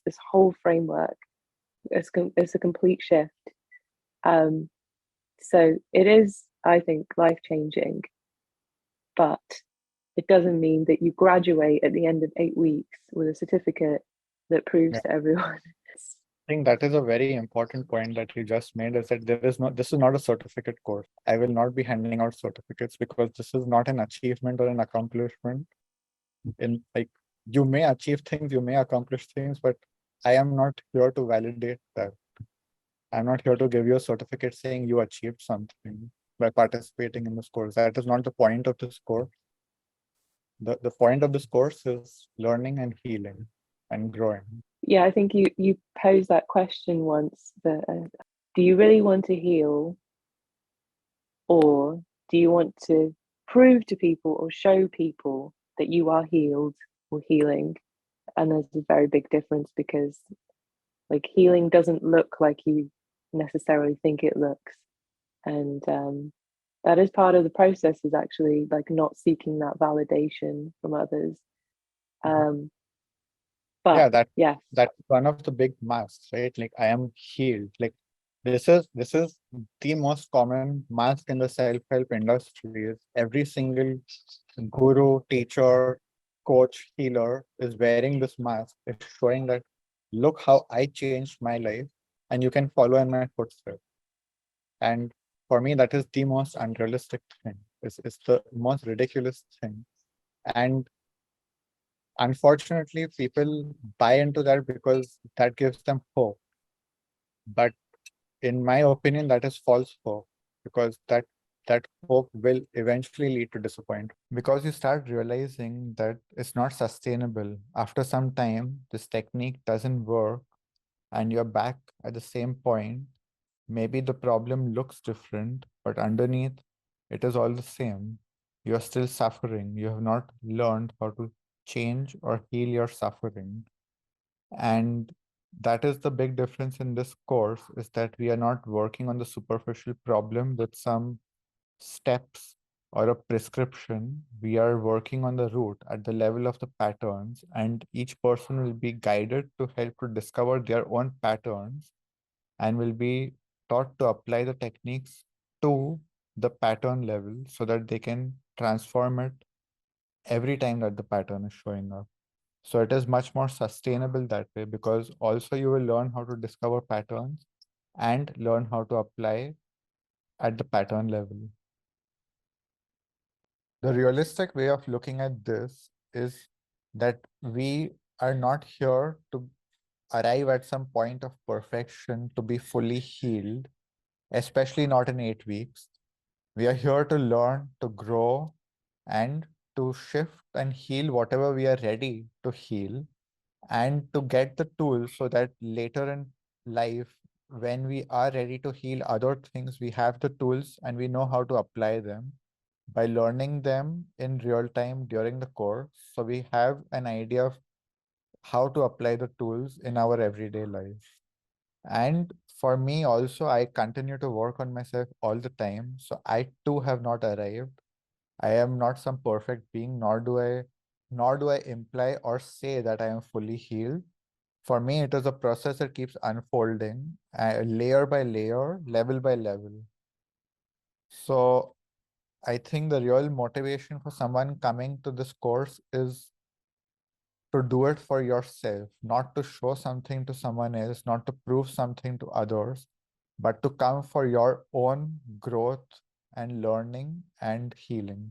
this whole framework. It's a complete shift. Um, so it is, I think, life changing, but it doesn't mean that you graduate at the end of 8 weeks with a certificate that proves Yeah. to everyone. I think that is a very important point that you just made, is that this is not a certificate course. I will not be handing out certificates because this is not an achievement or an accomplishment. In like, you may achieve things, you may accomplish things, but I am not here to validate that. I'm not here to give you a certificate saying you achieved something by participating in this course. That is not the point of this course. The point of this course is learning and healing and growing. Yeah, I think you posed that question once, but do you really want to heal, or do you want to prove to people or show people that you are healed or healing? And there's a very big difference, because like healing doesn't look like you necessarily think it looks, and that is part of the process, is actually like not seeking that validation from others. um but Yeah, yes, that's one of the big masks, right? Like, I am healed. Like, this is the most common mask in the self-help industry. Is every single guru, teacher, coach, healer is wearing this mask. It's showing that, look how I changed my life, and you can follow in my footsteps. And for me, that is the most unrealistic thing. It's the most ridiculous thing. And unfortunately, people buy into that because that gives them hope. But in my opinion, that is false hope, because that hope will eventually lead to disappointment, because you start realizing that it's not sustainable. After some time, this technique doesn't work, and you're back at the same point. Maybe the problem looks different, but underneath, it is all the same. You're still suffering. You have not learned how to change or heal your suffering. And that is the big difference in this course, is that we are not working on the superficial problem with some steps or a prescription. We are working on the root at the level of the patterns, and each person will be guided to help to discover their own patterns, and will be taught to apply the techniques to the pattern level so that they can transform it every time that the pattern is showing up. So it is much more sustainable that way, because also you will learn how to discover patterns and learn how to apply at the pattern level. The realistic way of looking at this is that we are not here to arrive at some point of perfection to be fully healed, especially not in 8 weeks. We are here to learn, to grow, and to shift and heal whatever we are ready to heal, and to get the tools so that later in life, when we are ready to heal other things, we have the tools and we know how to apply them by learning them in real time during the course. So we have an idea of how to apply the tools in our everyday life. And for me also, I continue to work on myself all the time. So I too have not arrived. I am not some perfect being, nor do I imply or say that I am fully healed. For me, it is a process that keeps unfolding, layer by layer, level by level. So I think the real motivation for someone coming to this course is to do it for yourself, not to show something to someone else, not to prove something to others, but to come for your own growth and learning and healing.